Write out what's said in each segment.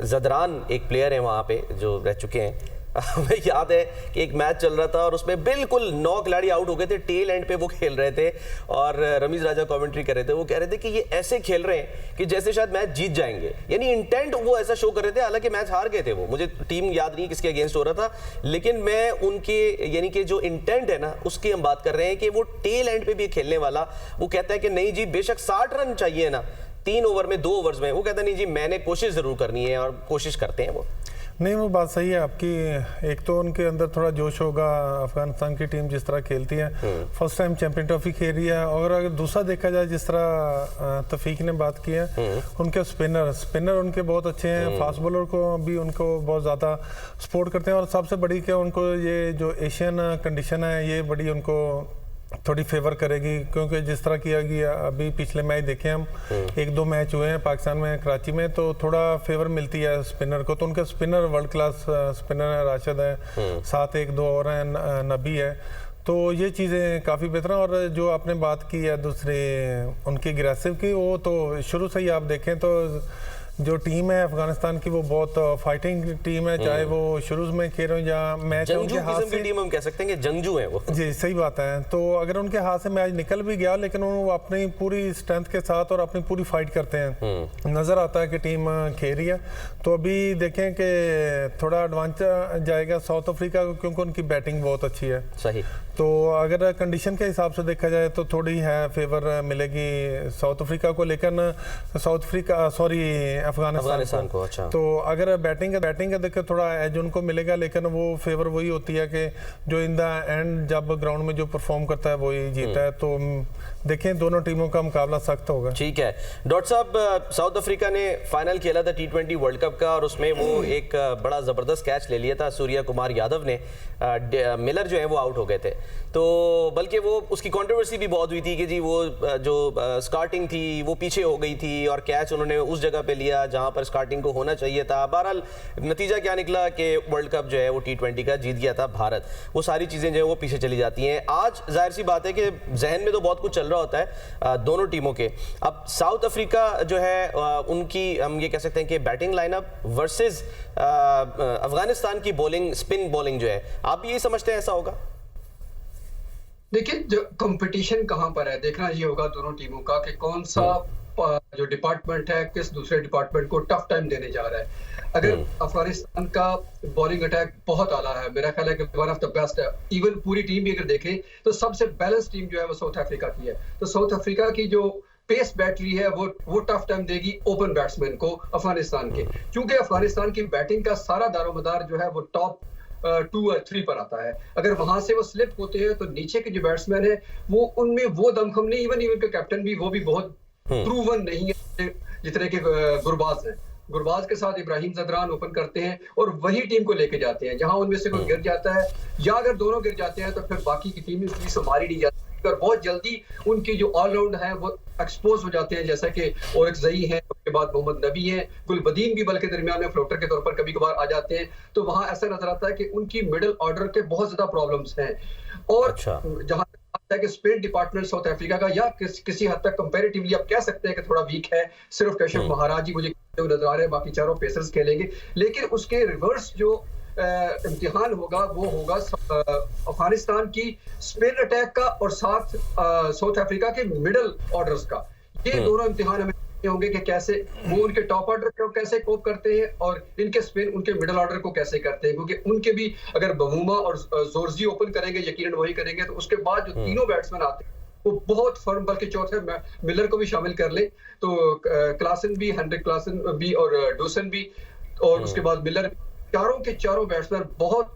जदरान एक प्लेयर है वहाँ पे जो रह चुके हैं। हमें याद है कि एक मैच चल रहा था और उसमें बिल्कुल 9 खिलाड़ी आउट हो गए थे, टेल एंड पे वो खेल रहे थे और रमीज राजा कमेंट्री कर रहे थे। वो कह रहे थे कि ये ऐसे खेल रहे हैं कि जैसे शायद मैच जीत जाएंगे, यानी इंटेंट वो ऐसा शो कर रहे थे। हालांकि मैच हार गए थे वो, मुझे टीम याद नहीं किसके अगेंस्ट हो रहा था, लेकिन मैं उनके यानी कि जो इंटेंट है ना उसकी हम बात कर रहे हैं कि वो टेल एंड पे भी खेलने वाला। वो कहता है कि नहीं जी, बेशक 60 रन चाहिए ना 3 ओवर में, 2 ओवर्स में, वो कहता है नहीं जी मैंने कोशिश जरूर करनी है, और कोशिश करते हैं वो। नहीं, वो बात सही है आपकी। एक तो उनके अंदर थोड़ा जोश होगा, अफगानिस्तान की टीम जिस तरह खेलती है, फर्स्ट टाइम चैंपियन ट्रॉफी खेल रही है। और अगर दूसरा देखा जाए, जिस तरह तफीक ने बात की है, उनके स्पिनर उनके बहुत अच्छे हैं, फास्ट बॉलर को भी उनको बहुत ज़्यादा सपोर्ट करते हैं। और सबसे बड़ी क्या, उनको ये जो एशियन कंडीशन है ये बड़ी उनको थोड़ी फेवर करेगी, क्योंकि जिस तरह किया गया अभी पिछले मैच देखे हम, 1-2 मैच हुए हैं पाकिस्तान में, कराची में, तो थोड़ा फेवर मिलती है स्पिनर को। तो उनके स्पिनर वर्ल्ड क्लास स्पिनर है, राशिद है, साथ 1-2 और हैं, नबी है। तो ये चीज़ें काफ़ी बेहतर हैं। और जो आपने बात की है दूसरे उनकी एग्रेसिव की, वो तो शुरू से ही आप देखें तो जो टीम है अफगानिस्तान की वो बहुत फाइटिंग टीम है, चाहे वो शुरू में खेल रहे हो या मैच उनके हाथ से, टीम हम कह सकते हैं कि जंगजू है वो। जी सही बात है। तो अगर उनके हाथ से मैच निकल भी गया, लेकिन वो अपनी पूरी स्ट्रेंथ के साथ और अपनी पूरी फाइट करते हैं। नज़र आता है कि टीम खेल रही है। तो अभी देखें कि थोड़ा एडवांस जाएगा साउथ अफ्रीका को, क्योंकि उनकी बैटिंग बहुत अच्छी है। सही। तो अगर कंडीशन के हिसाब से देखा जाए तो थोड़ी है फेवर मिलेगी साउथ अफ्रीका को, लेकिन अफगानिस्तान को। अच्छा। तो अगर बैटिंग का देखे थोड़ा एज उनको मिलेगा, लेकिन वो फेवर वही होती है कि जो इन द एंड जब ग्राउंड में जो परफॉर्म करता है वही जीता है। तो देखें दोनों टीमों का मुकाबला सख्त होगा। ठीक है डॉक्टर साहब, साउथ अफ्रीका ने फाइनल खेला था T20 वर्ल्ड कप का, और उसमें वो एक बड़ा ज़बरदस्त कैच ले लिया था सूर्या कुमार यादव ने। मिलर जो है वो आउट हो गए थे, तो बल्कि वो उसकी कंट्रोवर्सी भी बहुत हुई थी कि जी वो जो स्टार्टिंग थी वो पीछे हो गई थी और कैच उन्होंने उस जगह पे लिया जहां पर स्टार्टिंग को होना चाहिए था। बहरहाल नतीजा क्या निकला कि वर्ल्ड कप जो है वो T20 का जीत गया था भारत। वो सारी चीज़ें जो है वो पीछे चली जाती हैं। आज जाहिर सी बात है कि जहन में तो बहुत कुछ चल रहा होता है दोनों टीमों के। अब साउथ अफ्रीका जो है उनकी हम ये कह सकते हैं कि बैटिंग लाइनअप वर्सेस अफगानिस्तान की बॉलिंग, स्पिन बॉलिंग जो है, आप भी यही समझते हैं ऐसा होगा? देखिए, जो कंपटीशन कहां पर है देखना ये होगा दोनों टीमों का कि कौन सा जो डिपार्टमेंट है किस दूसरे डिपार्टमेंट को टफ टाइम देने जा रहा है। अगर अफगानिस्तान का बॉलिंग अटैक बहुत आला है, मेरा ख्याल है कि वन ऑफ द बेस्ट है, इवन पूरी टीम भी अगर देखें तो सबसे बैलेंस टीम जो है वो साउथ अफ्रीका की है। तो साउथ अफ्रीका की जो पेस बैटरी है वो टफ टाइम देगी ओपन बैट्समैन को अफगानिस्तान के, क्योंकि अफगानिस्तान की बैटिंग का सारा दारोमदार जो है वो टॉप 2 और 3 पर आता है। अगर वहां से वो स्लिप होते हैं तो नीचे के जो बैट्समैन है वो उनमें वो दमखम नहीं, इवन के कैप्टन भी वो भी बहुत प्रूवन नहीं है जितने के गुरबाज हैं। गुरबाज के साथ इब्राहिम जदरान ओपन करते हैं और वही टीम को लेके जाते हैं। जहां उनमें से कोई गिर जाता है या अगर दोनों गिर जाते हैं तो फिर बाकी की टीम इसलिए संभाली नहीं जाती और बहुत जल्दी उनकी जो ऑलराउंड है वो एक्सपोज हो जाते हैं, जैसा कि ओरकजई है, उसके बाद मोहम्मद नबी है, गुलबदीन भी बल्कि दरमियान में फ्लोटर के तौर पर कभी कभार आ जाते हैं। तो वहां ऐसा नजर आता है कि उनकी मिडिल ऑर्डर के बहुत ज्यादा प्रॉब्लम्स हैं। और जहां है कि स्पिन डिपार्टमेंट साउथ अफ्रीका का या किसी हद तक कंपैरेटिवली आप कह सकते हैं कि थोड़ा वीक है। सिर्फ कैशव महाराज ही मुझे नजर आ रहे हैं, बाकी चारों पेसर्स खेलेंगे। लेकिन उसके रिवर्स जो इम्तिहान होगा वो होगा अफगानिस्तान की स्पिन अटैक का और साथ साउथ अफ्रीका के मिडिल ऑर्डर्स का। ये दोनों इम्तिहान हमें होंगे कि कैसे वो उनके टॉप ऑर्डर को कैसे कोप करते हैं और इनके स्पिन उनके मिडिल ऑर्डर को कैसे करते हैं, क्योंकि उनके भी अगर बमूमा और जोरजी ओपन करेंगे यकीनन वही करेंगे। तो उसके बाद जो तीनों बैट्समैन आते हैं वो बहुत फर्म, बल्कि चौथे मिलर को भी शामिल कर ले तो क्लासन भी, हेनरिक क्लासन भी और डोसन भी और उसके बाद मिलर, चारों के चारों बैट्समैन बहुत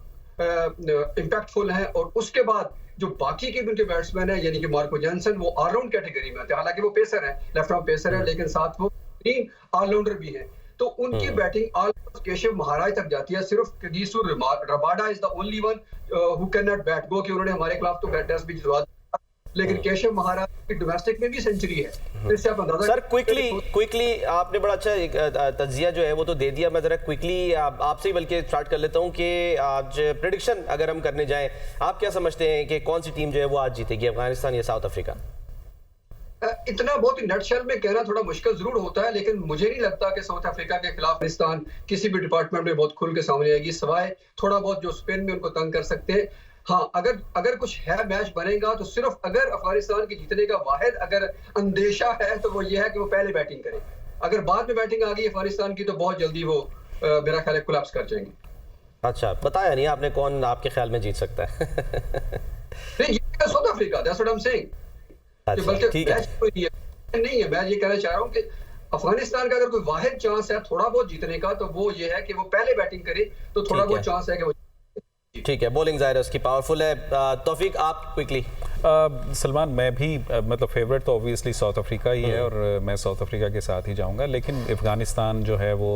इम्पैक्टफुल हैं। और उसके बाद जो बाकी के उनके बैट्समैन है यानी कि मार्को जॉनसन, वो ऑलराउंड कैटेगरी में आते हैं। हालांकि वो पेसर है, लेफ्ट आर्म पेसर है, लेकिन साथ वो 3 ऑलराउंडर भी हैं। तो उनकी बैटिंग ऑलमोस्ट केशव महाराज तक जाती है। सिर्फ Kagiso Rabada is the only one who can not bat, गो कि उन्होंने हमारे खिलाफ तो टेस्ट भी जितवा, लेकिन केशव महाराज की डोमेस्टिक में भी सेंचुरी है। इससे आप अंदाजा सर क्विकली आपने बड़ा अच्छा एक तज्जिया जो है वो तो दे दिया। मैं जरा क्विकली आपसे ही बल्कि स्टार्ट कर लेता हूं कि आज प्रेडिक्शन अगर हम करने जाएं, आप क्या समझते हैं कि कौन सी टीम जो है वो आज जीतेगी, अफगानिस्तान या साउथ अफ्रीका? इतना बहुत ही नटशेल में कहना थोड़ा मुश्किल जरूर होता है, लेकिन मुझे नहीं लगता कि साउथ अफ्रीका के खिलाफ अफगानिस्तान किसी भी डिपार्टमेंट में बहुत खुल के सामने आएगी, सिवाय थोड़ा बहुत जो स्पिन में उनको तंग कर सकते हैं। हाँ, अगर कुछ है मैच बनेगा तो सिर्फ अगर अफगानिस्तान के जीतने का वाहिद अगर अंदेशा है तो वो ये है कि वो पहले बैटिंग करे। अगर बाद में बैटिंग आ गई अफगानिस्तान की तो बहुत जल्दी वो मेरा ख्याल है कोलैप्स कर जाएंगे। अच्छा, बताया नहीं आपने कौन आपके ख्याल में जीत सकता है? नहीं, ये south Africa, that's what I am saying. अच्छा, बल्कि ठीक है। मैच कोई नहीं है, मैं ये कहना चाह रहा हूँ कि अफगानिस्तान का अगर कोई वाहिद चांस है थोड़ा बहुत जीतने का तो वो ये है कि वो पहले बैटिंग करे, तो थोड़ा बहुत चांस है कि वो। ठीक है, बॉलिंग ज़ाहिर है उसकी पावरफुल है। तौफीक, आप क्विकली। सलमान, मैं भी मतलब फेवरेट तो ऑब्वियसली साउथ अफ्रीका ही है और मैं साउथ अफ्रीका के साथ ही जाऊंगा, लेकिन अफगानिस्तान जो है वो